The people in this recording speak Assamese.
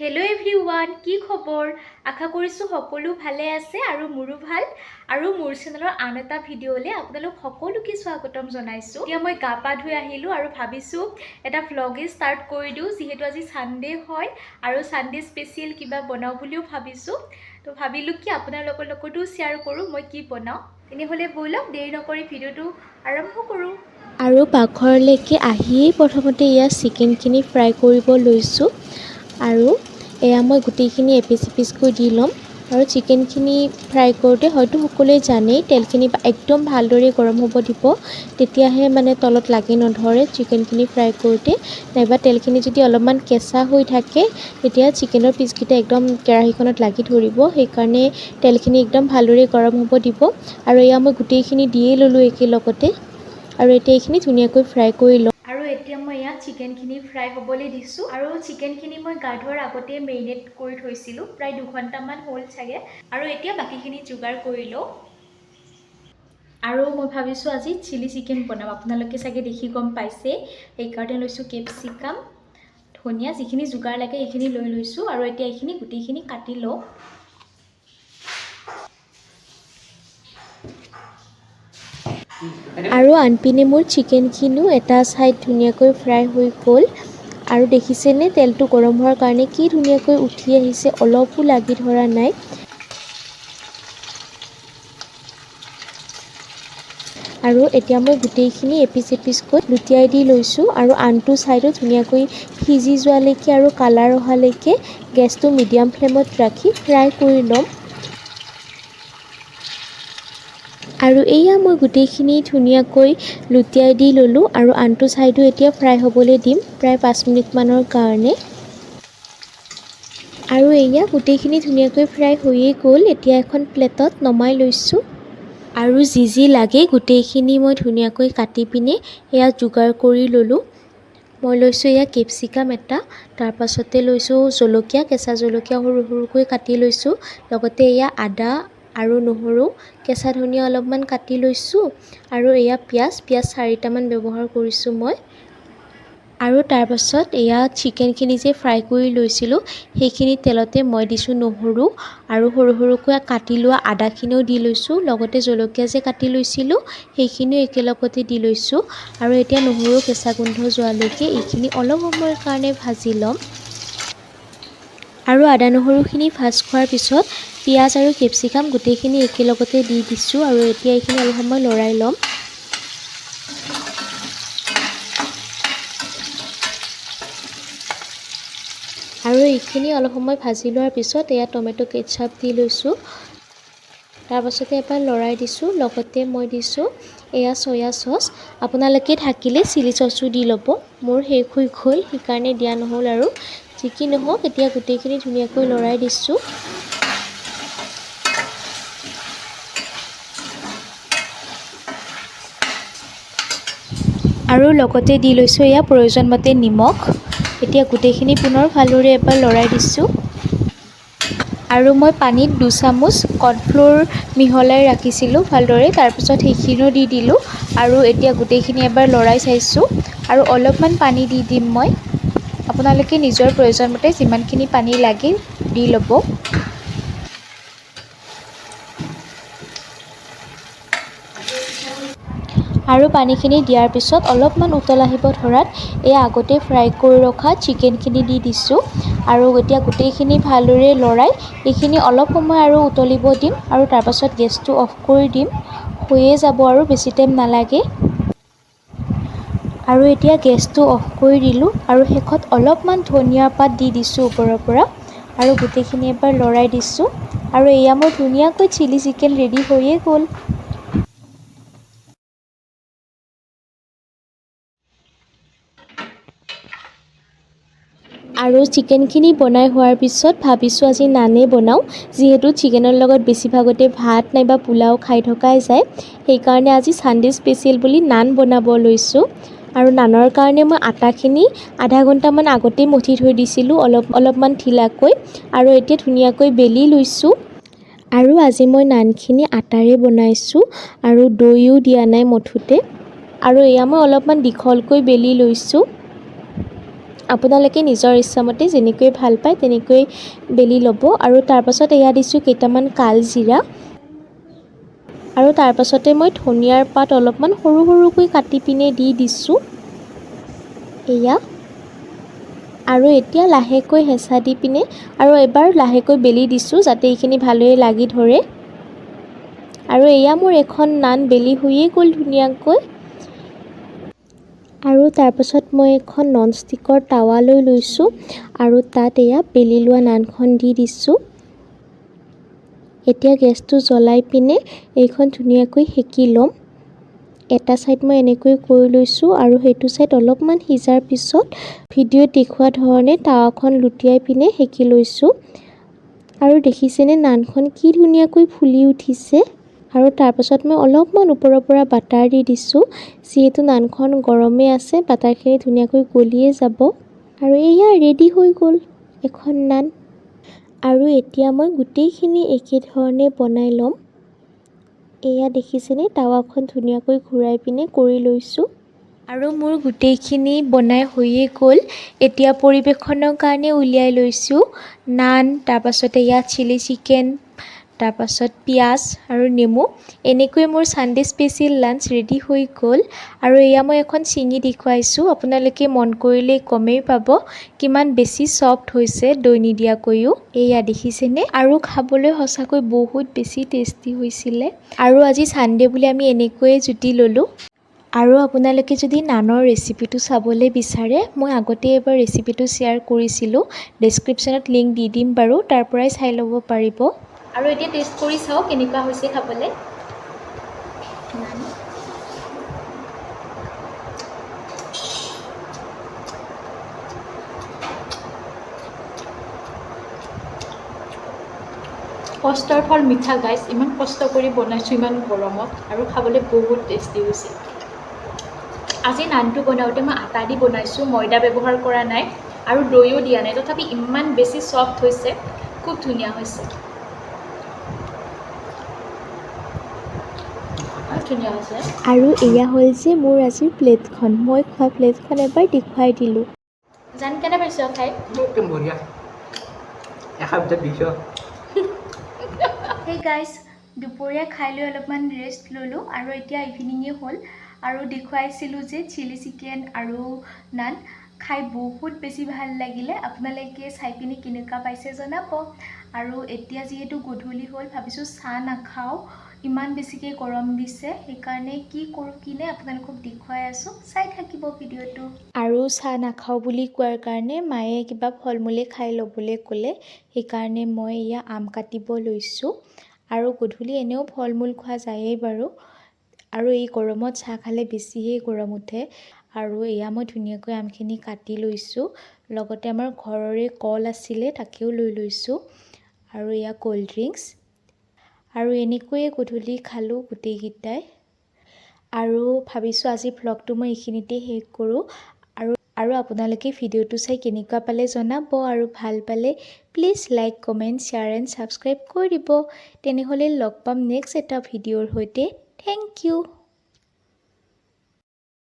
হেল্ল' এভৰিৱান, কি খবৰ? আশা কৰিছোঁ সকলো ভালে আছে আৰু মোৰো ভাল। আৰু মোৰ চেনেলৰ আন এটা ভিডিঅ'লৈ আপোনালোক সকলোকে স্বাগতম জনাইছোঁ। এতিয়া মই গা পা ধুই আহিলোঁ আৰু ভাবিছোঁ এটা ভ্লগে ষ্টাৰ্ট কৰি দিওঁ, যিহেতু আজি ছানডে' হয় আৰু ছানডে' স্পেচিয়েল কিবা বনাওঁ বুলিও ভাবিছোঁ। তো ভাবিলোঁ কি আপোনালোকৰ লগতো শ্বেয়াৰ কৰোঁ মই কি বনাওঁ। তেনেহ'লে ব'লক দেৰি নকৰি ভিডিঅ'টো আৰম্ভ কৰোঁ। আৰু পাকঘৰলৈকে আহিয়েই প্ৰথমতে চিকেনখিনি ফ্ৰাই কৰিব লৈছোঁ। আৰু মই গোটেইখিনি এপিচ এপিচকৈ দি ল'ম। আৰু চিকেনখিনি ফ্ৰাই কৰোঁতে হয়তো সকলোৱে জানেই তেলখিনি একদম ভালদৰে গৰম হ'ব দিব, তেতিয়াহে মানে তলত লাগি নধৰে চিকেনখিনি ফ্ৰাই কৰোঁতে। নাইবা তেলখিনি যদি অলপমান কেঁচা হৈ থাকে তেতিয়া চিকেনৰ পিচকেইটা একদম কেৰাহীখনত লাগি ধৰিব। সেইকাৰণে তেলখিনি একদম ভালদৰে গৰম হ'ব দিব। আৰু মই গোটেইখিনি দিয়েই ল'লোঁ একেলগতে। আৰু এতিয়া এইখিনি ধুনীয়াকৈ ফ্ৰাই কৰি ল'ম। আৰু এতিয়া মই ইয়াত চিকেনখিনি ফ্ৰাই হ'বলৈ দিছোঁ। আৰু চিকেনখিনি মই গা ধোৱাৰ আগতে মেৰিনেট কৰি থৈছিলোঁ, প্ৰায় 2 ঘণ্টামান হ'ল চাগে। আৰু এতিয়া বাকীখিনি যোগাৰ কৰি লওঁ। আৰু মই ভাবিছোঁ আজি চিলি চিকেন বনাম। আপোনালোকে চাগে দেখি গম পাইছে, সেইকাৰণে লৈছোঁ কেপচিকাম, ধনিয়া, যিখিনি যোগাৰ লাগে সেইখিনি লৈ লৈছোঁ। আৰু এতিয়া এইখিনি গোটেইখিনি কাটি লওঁ। আৰু আনপিনে মোৰ চিকেনখিনিও এটা ছাইড ধুনীয়াকৈ ফ্ৰাই হৈ গ'ল। আৰু দেখিছেনে তেলটো গৰম হোৱাৰ কাৰণে কি ধুনীয়াকৈ উঠি আহিছে, অলপো লাগি ধৰা নাই। আৰু এতিয়া মই গোটেইখিনি এপিচ এপিচকৈ লুটিয়াই দি লৈছোঁ। আৰু আনটো ছাইডো ধুনীয়াকৈ সিজি যোৱালৈকে আৰু কালাৰ অহালৈকে গেছটো মিডিয়াম ফ্লেমত ৰাখি ফ্ৰাই কৰি ল'ম। আৰু মই গোটেইখিনি ধুনীয়াকৈ লুটিয়াই দি ল'লোঁ। আৰু আনটো ছাইডো এতিয়া ফ্ৰাই হ'বলৈ দিম প্ৰায় 5 মিনিটমানৰ কাৰণে। আৰু গোটেইখিনি ধুনীয়াকৈ ফ্ৰাই হৈয়ে গ'ল। এতিয়া এখন প্লেটত নমাই লৈছোঁ। আৰু যি লাগে গোটেইখিনি মই ধুনীয়াকৈ কাটি পিনে যোগাৰ কৰি ল'লোঁ। মই লৈছোঁ কেপচিকাম এটা, তাৰপাছতে লৈছোঁ জলকীয়া, কেঁচা জলকীয়া সৰু সৰুকৈ কাটি লৈছোঁ। লগতে আদা আৰু নহৰু, কেঁচা ধনিয়া অলপমান কাটি লৈছোঁ। আৰু পিঁয়াজ 4টামান ব্যৱহাৰ কৰিছোঁ মই। আৰু তাৰপাছত চিকেনখিনি যে ফ্ৰাই কৰি লৈছিলোঁ সেইখিনি তেলতে মই দিছোঁ নহৰু, আৰু সৰু সৰুকৈ কাটি লোৱা আদাখিনিও দি লৈছোঁ। লগতে জলকীয়া যে কাটি লৈছিলোঁ সেইখিনিও একেলগতে দি লৈছোঁ। আৰু এতিয়া নহৰু কেঁচা গোন্ধ যোৱালৈকে এইখিনি অলপ সময়ৰ কাৰণে ভাজি ল'ম। আৰু আদা নহৰুখিনি ভাজ খোৱাৰ পিছত পিঁয়াজ আৰু কেপচিকাম গোটেইখিনি একেলগতে দি দিছোঁ। আৰু এতিয়া এইখিনি অলপ সময় লৰাই ল'ম। আৰু এইখিনি অলপ সময় ভাজি লোৱাৰ পিছত টমেটো কেটচাপ দি লৈছোঁ। তাৰপাছতে এবাৰ লৰাই দিছোঁ। লগতে মই দিছোঁ চয়া চচ। আপোনালোকে থাকিলে চিলি চচো দি ল'ব। মোৰ শেষ হৈ গ'ল সেইকাৰণে দিয়া নহ'ল। আৰু যি কি নহওক এতিয়া গোটেইখিনি ধুনীয়াকৈ লৰাই দিছোঁ। আৰু লগতে দি লৈছোঁ প্ৰয়োজন মতে নিমখ। এতিয়া গোটেইখিনি পুনৰ ভালদৰে এবাৰ লৰাই দিছোঁ। আৰু মই পানীত 2 চামুচ কৰ্ণফ্ল'ৰ মিহলাই ৰাখিছিলোঁ ভালদৰে, তাৰপিছত সেইখিনিও দি দিলোঁ। আৰু এতিয়া গোটেইখিনি এবাৰ লৰাই চাইছোঁ। আৰু অলপমান পানী দি দিম মই। আপোনালোকে নিজৰ প্ৰয়োজন মতে যিমানখিনি পানী লাগে দি ল'ব। আৰু পানীখিনি দিয়াৰ পিছত অলপমান উতল আহিব ধৰাত আগতে ফ্ৰাই কৰি ৰখা চিকেনখিনি দি দিছোঁ। আৰু এতিয়া গোটেইখিনি ভালদৰে লৰাই এইখিনি অলপ সময় আৰু উতলিব দিম। আৰু তাৰপাছত গেছটো অফ কৰি দিম। হৈয়ে যাব আৰু বেছি টাইম নালাগে। আৰু এতিয়া গেছটো অফ কৰি দিলোঁ। আৰু শেষত অলপমান ধনিয়া পাত দি দিছোঁ ওপৰৰ পৰা। আৰু গোটেইখিনি এবাৰ লৰাই দিছোঁ। আৰু মোৰ ধুনীয়াকৈ চিলি চিকেন ৰেডি হৈয়ে গ'ল। আৰু চিকেনখিনি বনাই হোৱাৰ পিছত ভাবিছোঁ আজি নানেই বনাওঁ, যিহেতু চিকেনৰ লগত বেছিভাগতে ভাত নাইবা পোলাও খাই থকাই যায়। সেইকাৰণে আজি ছানডে স্পেচিয়েল বুলি নান বনাব লৈছোঁ। আৰু নানৰ কাৰণে মই আটাখিনি আধা ঘণ্টামান আগতেই মঠি থৈ দিছিলোঁ, অলপমান ঢিলাকৈ। আৰু এতিয়া ধুনীয়াকৈ বেলি লৈছোঁ। আৰু আজি মই নানখিনি আটাৰে বনাইছোঁ আৰু দৈও দিয়া নাই মঠোতে। আৰু মই অলপমান দীঘলকৈ বেলি লৈছোঁ। আপোনালোকে নিজৰ ইচ্ছামতে যেনেকৈ ভাল পায় তেনেকৈ বেলি ল'ব। আৰু তাৰপাছত এয়া দিছোঁ কেইটামান কালজিৰা আৰু তাৰপাছতে মই ধনিয়াৰ পাত অলপমান সৰু সৰুকৈ কাটি পিনে দি দিছোঁ এয়া। আৰু এতিয়া লাহেকৈ হেঁচা দি পিনে আৰু এবাৰ লাহেকৈ বেলি দিছোঁ যাতে এইখিনি ভালদৰে লাগি ধৰে। আৰু এয়া মোৰ এখন নান বেলি হৈয়ে গ'ল ধুনীয়াকৈ। আৰু তাৰপাছত মই এখন ননষ্টিকৰ টাৱা লৈ লৈছোঁ আৰু তাত এয়া বেলি লোৱা নানখন দি দিছোঁ। এতিয়া গেছটো জ্বলাই পিনে এইখন ধুনীয়াকৈ সেকি ল'ম। এটা ছাইড মই এনেকৈ কৰি লৈছোঁ আৰু সেইটো ছাইড অলপমান সিজাৰ পিছত ভিডিঅ'ত দেখুওৱা ধৰণে টাৱাখন লুটিয়াই পিনে সেকি লৈছোঁ। আৰু দেখিছেনে নানখন কি ধুনীয়াকৈ ফুলি উঠিছে। আৰু তাৰপাছত মই অলপমান ওপৰৰ পৰা বাটাৰ দি দিছোঁ, যিহেতু নানখন গৰমে আছে বাটাৰখিনি ধুনীয়াকৈ গলিয়ে যাব। আৰু এয়া ৰেডি হৈ গ'ল এখন নান। আৰু এতিয়া মই গোটেইখিনি একেধৰণে বনাই ল'ম। এয়া দেখিছেনে টাৱাখন ধুনীয়াকৈ ঘূৰাই পিনে কৰি লৈছোঁ। আৰু মোৰ গোটেইখিনি বনাই হৈয়ে গ'ল। এতিয়া পৰিৱেশনৰ কাৰণে উলিয়াই লৈছোঁ নান, তাৰপাছতে ইয়াত চিলি চিকেন, তাৰপাছত পিঁয়াজ আৰু নেমু। এনেকৈ মোৰ ছানডে স্পেচিয়েল লাঞ্চ ৰেডি হৈ গ'ল। আৰু এয়া মই এখন ছিঙি দেখুৱাইছোঁ, আপোনালোকে মন কৰিলে গমেই পাব কিমান বেছি ছফ্ট হৈছে দৈ নিদিয়াকৈও। এয়া দেখিছেনে? আৰু খাবলৈ সঁচাকৈ বহুত বেছি টেষ্টি হৈছিলে। আৰু আজি ছানডে বুলি আমি এনেকৈয়ে জুতি ল'লোঁ। আৰু আপোনালোকে যদি নানৰ ৰেচিপিটো চাবলৈ বিচাৰে, মই আগতে এবাৰ ৰেচিপিটো শ্বেয়াৰ কৰিছিলোঁ, ডেছক্ৰিপশ্যনত লিংক দি দিম বাৰু, তাৰ পৰাই চাই ল'ব পাৰিব। আৰু এতিয়া টেষ্ট কৰি চাওঁ কেনেকুৱা হৈছে খাবলৈ। কষ্টৰ ফল মিঠা গাইছ, ইমান কষ্ট কৰি বনাইছোঁ ইমান গৰমত আৰু খাবলৈ বহুত টেষ্টি হৈছে। আজি নানটো বনাওঁতে মই আটা দি বনাইছোঁ, ময়দা ব্যৱহাৰ কৰা নাই আৰু দৈও দিয়া নাই, তথাপি ইমান বেছি ছফ্ট হৈছে, খুব ধুনীয়া হৈছে। ধুনীয়া হৈছে। আৰু এয়া হ'ল যে মোৰ আজিৰ প্লেটখন, মই খোৱা প্লেটখন এবাৰ দেখুৱাই দিলোঁ। জান কেনে পাইছ খাই? একদম বঢ়িয়া। এসপ্তাহ দিছ। সেই গাইজ, দুপৰীয়া খাই লৈ অলপমান ৰেষ্ট ল'লোঁ আৰু এতিয়া ইভিনিঙে হ'ল। আৰু দেখুৱাইছিলোঁ যে চিলি চিকেন আৰু নান, খাই বহুত বেছি ভাল লাগিলে। আপোনালোকে চাই পিনি কেনেকুৱা পাইছে জনাব। আৰু এতিয়া যিহেতু গধূলি হ'ল, ভাবিছোঁ চাহ নাখাওঁ, ইমান বেছিকৈ গৰম দিছে, সেইকাৰণে কি কৰোঁ কিনে আপোনালোকক দেখুৱাই আছোঁ, চাই থাকিব ভিডিঅ'টো। আৰু চাহ নাখাওঁ বুলি কোৱাৰ কাৰণে মায়ে কিবা ফল মূলে খাই ল'বলৈ ক'লে, সেইকাৰণে মই এয়া আম কাটিব লৈছোঁ। আৰু গধূলি এনেও ফল মূল খোৱা যায়েই বাৰু, আৰু এই গৰমত চাহ খালে বেছিহে গৰম উঠে। আৰু এয়া মই ধুনীয়াকৈ আমখিনি কাটি লৈছোঁ, লগতে আমাৰ ঘৰৰে কল আছিলে তাকেও লৈ লৈছোঁ, আৰু এয়া ক'ল্ড ড্ৰিংকছ। আৰু এনেকৈয়ে গধূলি খালোঁ গোটেইকেইটাই। আৰু ভাবিছোঁ আজি ভ্লগটো মই এইখিনিতে শেষ কৰোঁ। আৰু আপোনালোকে ভিডিঅ'টো চাই কেনেকুৱা পালে জনাব, আৰু ভাল পালে please like, comment, share and subscribe কৰি দিব। তেনেহ'লে লগ পাম নেক্সট এটা ভিডিঅ'ৰ সৈতে। Thank U.